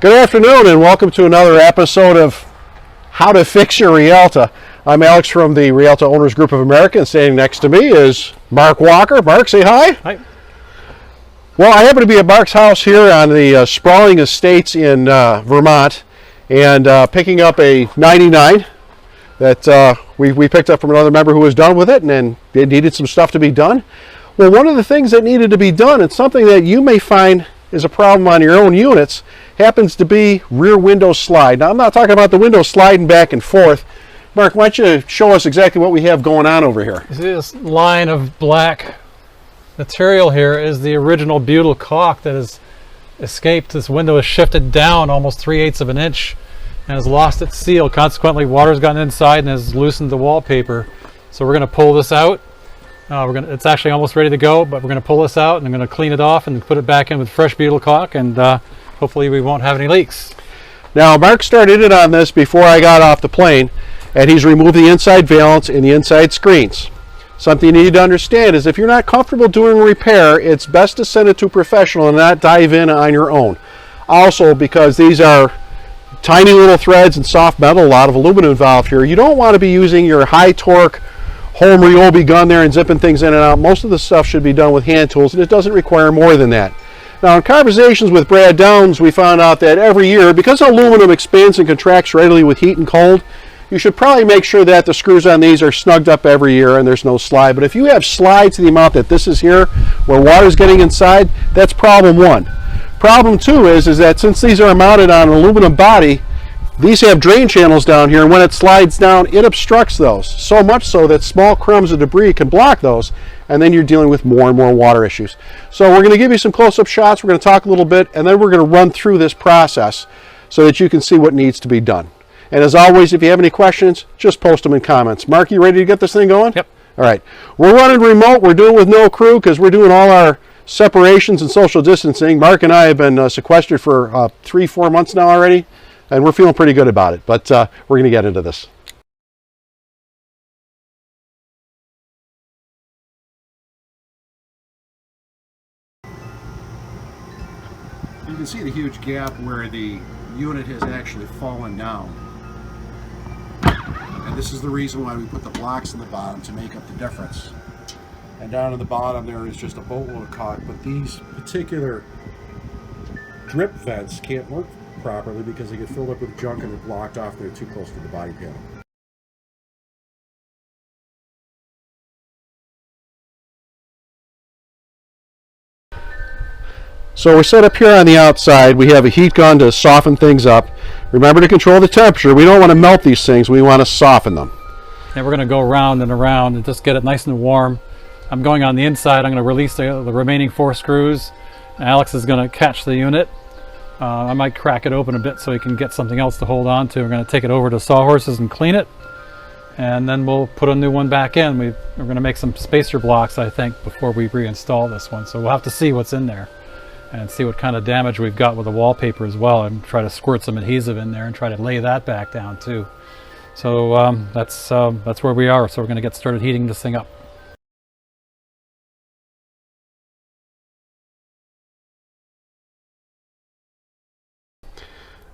Good afternoon and welcome to another episode of How to Fix Your Rialta. I'm Alex from the Rialta Owners Group of America, and standing next to me is Mark Walker. Mark, say hi. Hi. Well, I happen to be at Mark's house here on the sprawling estates in Vermont, and picking up a 99 that we picked up from another member who was done with it, and then it needed some stuff to be done. Well, one of the things that needed to be done, and something that you may find is a problem on your own units, happens to be rear window slide. Now, I'm not talking about the window sliding back and forth. Mark, why don't you show us exactly what we have going on over here? You see this line of black material here is the original butyl caulk that has escaped. This window is shifted down almost 3/8 of an inch and has lost its seal. Consequently, water's gotten inside and has loosened the wallpaper. So we're going to pull this out. It's actually almost ready to go, but we're going to pull this out and I'm going to clean it off and put it back in with fresh butyl caulk, and hopefully we won't have any leaks. Now, Mark started it on this before I got off the plane, and he's removed the inside valance and the inside screens. Something you need to understand is if you're not comfortable doing repair, it's best to send it to a professional and not dive in on your own. Also, because these are tiny little threads and soft metal, a lot of aluminum involved here, you don't want to be using your high torque home Ryobi gun there and zipping things in and out. Most of the stuff should be done with hand tools, and it doesn't require more than that. Now, in conversations with Brad Downs, we found out that every year, because aluminum expands and contracts readily with heat and cold, you should probably make sure that the screws on these are snugged up every year and there's no slide. But if you have slide to the amount that this is here, where water's getting inside, that's problem one. Problem two is that since these are mounted on an aluminum body, these have drain channels down here, and when it slides down, it obstructs those. So much so that small crumbs of debris can block those, and then you're dealing with more and more water issues. So we're going to give you some close-up shots, we're going to talk a little bit, and then we're going to run through this process so that you can see what needs to be done. And as always, if you have any questions, just post them in comments. Mark, you ready to get this thing going? Yep. All right. We're running remote. We're doing with no crew because we're doing all our separations and social distancing. Mark and I have been sequestered for 3-4 months now already, and we're feeling pretty good about it. But we're going to get into this. You can see the huge gap where the unit has actually fallen down. And this is the reason why we put the blocks in the bottom, to make up the difference. And down at the bottom there is just a boatload of caulk, but these particular drip vents can't work properly because they get filled up with junk and they're blocked off. They're too close to the body panel. So we're set up here on the outside. We have a heat gun to soften things up. Remember to control the temperature. We don't want to melt these things. We want to soften them. And we're going to go around and around and just get it nice and warm. I'm going on the inside. I'm going to release the remaining 4 screws. Alex is going to catch the unit. I might crack it open a bit so he can get something else to hold on to. We're going to take it over to Sawhorses and clean it, and then we'll put a new one back in. We're going to make some spacer blocks, I think, before we reinstall this one. So we'll have to see what's in there and see what kind of damage we've got with the wallpaper as well, and try to squirt some adhesive in there and try to lay that back down too. So that's where we are. So we're going to get started heating this thing up.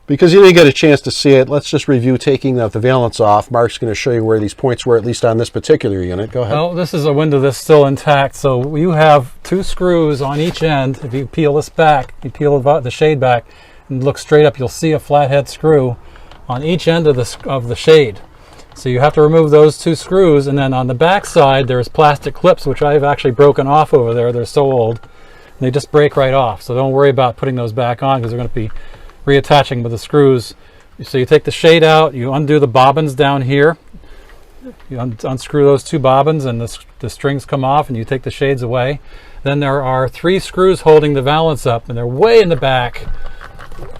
Because you didn't get a chance to see it, let's just review taking the valance off. Mark's going to show you where these points were, at least on this particular unit. Go ahead. Well, this is a window that's still intact, so you have 2 screws on each end. If you peel this back, you peel the shade back and look straight up, you'll see a flathead screw on each end of the shade. So you have to remove those 2 screws, and then on the back side there's plastic clips, which I've actually broken off over there. They're so old. They just break right off, so don't worry about putting those back on because they're going to be reattaching with the screws. So you take the shade out, you undo the bobbins down here, you unscrew those 2 bobbins and the strings come off, and you take the shades away. Then there are 3 screws holding the valance up, and they're way in the back.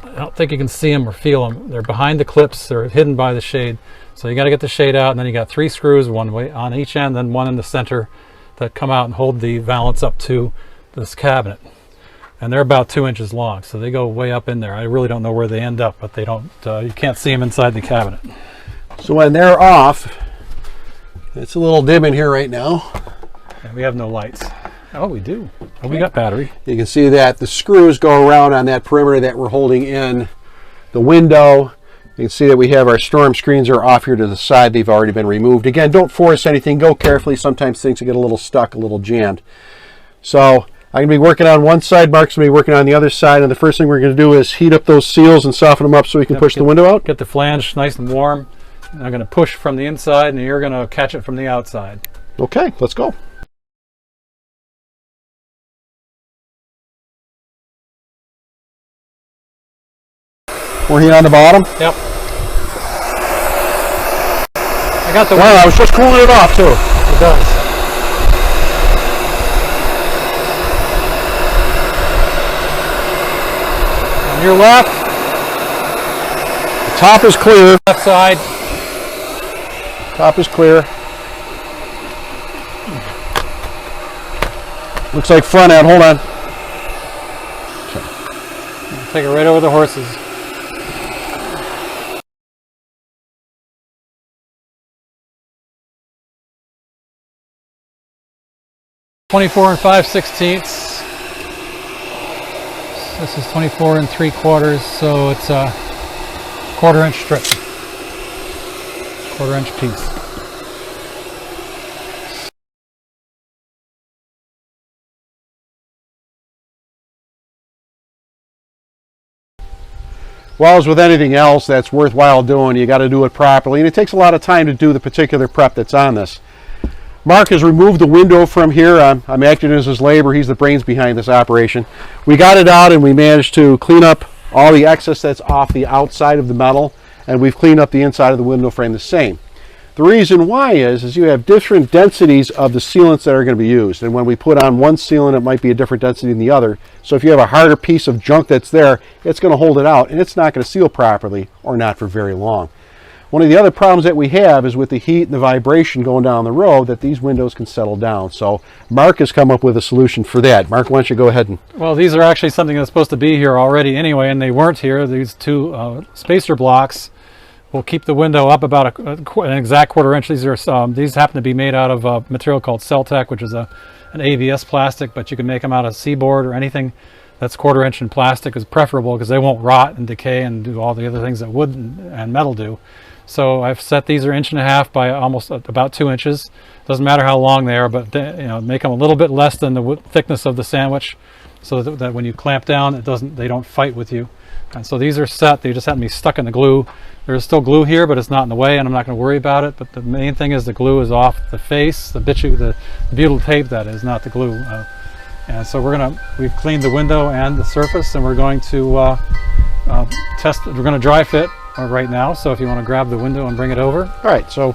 I don't think you can see them or feel them. They're behind the clips, they're hidden by the shade. So you got to get the shade out, and then you got 3 screws, one way on each end, then one in the center, that come out and hold the valance up to this cabinet. And they're about 2 inches long, so they go way up in there. I really don't know where they end up, but they don't. You can't see them inside the cabinet. So when they're off, it's a little dim in here right now. And we have no lights. Oh, we do. Oh, we got battery. You can see that the screws go around on that perimeter that we're holding in the window. You can see that we have our storm screens are off here to the side. They've already been removed. Again, don't force anything. Go carefully. Sometimes things will get a little stuck, a little jammed. So I'm going to be working on one side. Mark's going to be working on the other side. And the first thing we're going to do is heat up those seals and soften them up so we can push the window out. Get the flange nice and warm. And I'm going to push from the inside, and you're going to catch it from the outside. Okay, let's go. We're here on the bottom? Yep. I got the Well, I was just cooling it off too. It does. On your left. The top is clear. Left side. Top is clear. Looks like front end. Hold on. Take it right over the horses. 24 5/16. This is 24 3/4, so it's a 1/4 inch strip. 1/4 inch piece. Well, as with anything else that's worthwhile doing, you got to do it properly, and it takes a lot of time to do the particular prep that's on this. Mark has removed the window from here. I'm acting as his labor. He's the brains behind this operation. We got it out and we managed to clean up all the excess that's off the outside of the metal, and we've cleaned up the inside of the window frame the same. The reason why is you have different densities of the sealants that are going to be used, and when we put on one sealant it might be a different density than the other. So if you have a harder piece of junk that's there, it's going to hold it out and it's not going to seal properly, or not for very long. One of the other problems that we have is with the heat and the vibration going down the road that these windows can settle down. So Mark has come up with a solution for that. Mark, why don't you go ahead and... Well, these are actually something that's supposed to be here already anyway, and they weren't here. These two spacer blocks will keep the window up about an exact 1/4 inch. These happen to be made out of a material called Celtec, which is an ABS plastic, but you can make them out of seaboard or anything that's 1/4 inch in plastic is preferable because they won't rot and decay and do all the other things that wood and metal do. So I've set these are 1.5 inches by almost about 2 inches. Doesn't matter how long they are, but make them a little bit less than the thickness of the sandwich, so that when you clamp down, they don't fight with you. And so these are set. They just happen to be stuck in the glue. There's still glue here, but it's not in the way, and I'm not going to worry about it. But the main thing is the glue is off the face, the butyl tape that is, not the glue. And so we've cleaned the window and the surface, and we're going to test. We're going to dry fit right now. So if you want to grab the window and bring it over. All right, so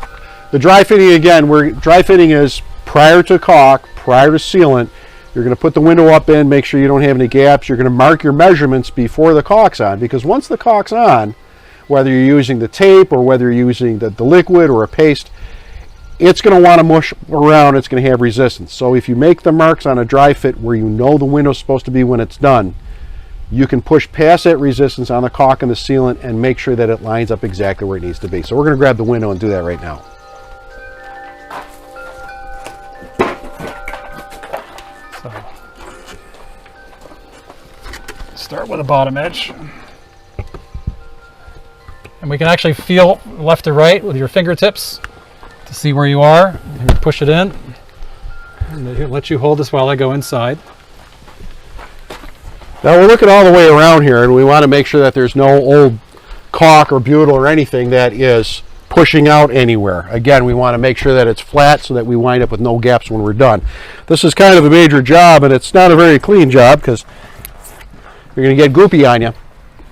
the dry fitting again, dry fitting is prior to caulk, prior to sealant. You're going to put the window up in, make sure you don't have any gaps. You're going to mark your measurements before the caulk's on, because once the caulk's on, whether you're using the tape or whether you're using the liquid or a paste, it's going to want to mush around. It's going to have resistance. So if you make the marks on a dry fit where you know the window's supposed to be when it's done, you can push past that resistance on the caulk and the sealant and make sure that it lines up exactly where it needs to be. So we're going to grab the window and do that right now. So start with the bottom edge. And we can actually feel left to right with your fingertips to see where you are. You push it in and it'll let you hold this while I go inside. Now we're looking all the way around here, and we want to make sure that there's no old caulk or butyl or anything that is pushing out anywhere. Again, we want to make sure that it's flat so that we wind up with no gaps when we're done. This is kind of a major job, and it's not a very clean job because you're going to get goopy on you,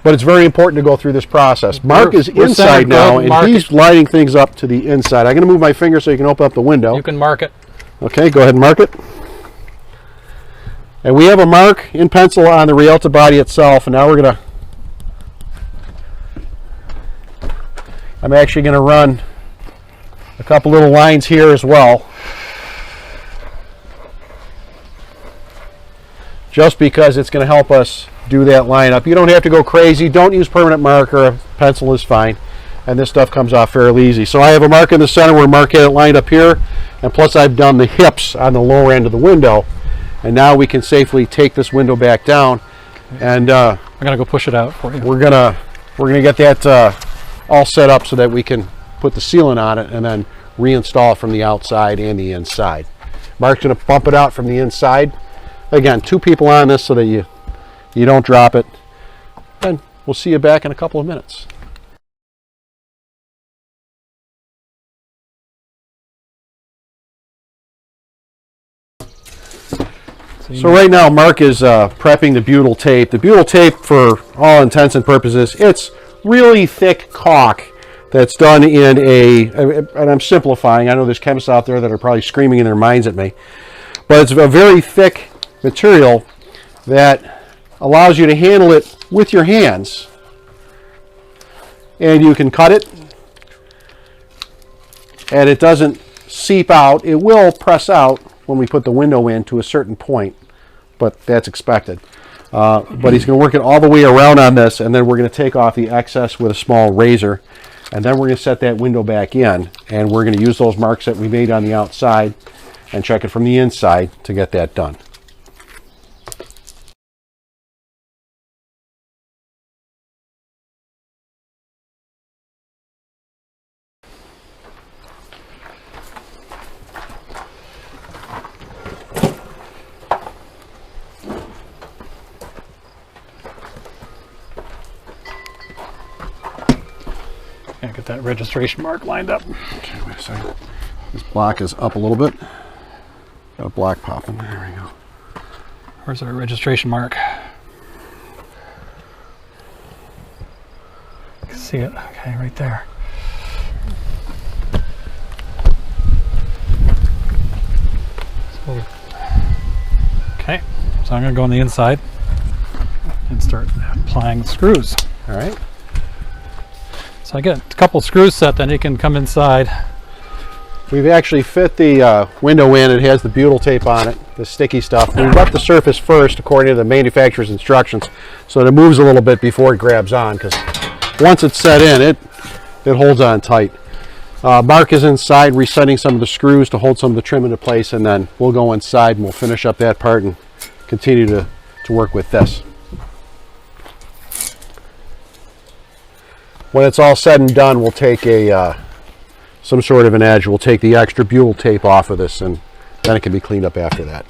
but it's very important to go through this process. Mark is inside now, and he's lining things up to the inside. I'm going to move my finger so you can open up the window. You can mark it. Okay, go ahead and mark it. And we have a mark in pencil on the Rialta body itself, and now I'm actually going to run a couple little lines here as well, just because it's going to help us do that line up. You don't have to go crazy. Don't use permanent marker. A pencil is fine, and this stuff comes off fairly easy. So I have a mark in the center where Mark had it lined up here, and plus I've done the hips on the lower end of the window. And now we can safely take this window back down, and I'm going to go push it out for you. We're going to we're going to get that all set up so that we can put the sealant on it and then reinstall it from the outside and the inside. Mark's going to bump it out from the inside. Again, 2 people on this so that you don't drop it. And we'll see you back in a couple of minutes. So right now Mark is prepping the butyl tape. The butyl tape, for all intents and purposes, it's really thick caulk that's done in and I'm simplifying, I know there's chemists out there that are probably screaming in their minds at me, but it's a very thick material that allows you to handle it with your hands. And you can cut it, and it doesn't seep out. It will press out when we put the window in to a certain point, but that's expected. But he's going to work it all the way around on this, and then we're going to take off the excess with a small razor, and then we're going to set that window back in, and we're going to use those marks that we made on the outside and check it from the inside to get that done. Gotta get that registration mark lined up. Okay, wait a second. This block is up a little bit. Got a block popping. There we go. Where's our registration mark? You can see it. Okay, right there. Okay, so I'm going to go on the inside and start applying the screws. All right. So I get a couple screws set, then you can come inside. We've actually fit the window in. It has the butyl tape on it, the sticky stuff. We wet the surface first according to the manufacturer's instructions so that it moves a little bit before it grabs on, because once it's set in, it holds on tight. Mark is inside resetting some of the screws to hold some of the trim into place, and then we'll go inside and we'll finish up that part and continue to work with this. When it's all said and done, we'll take some sort of an edge. We'll take the extra butyl tape off of this, and then it can be cleaned up after that.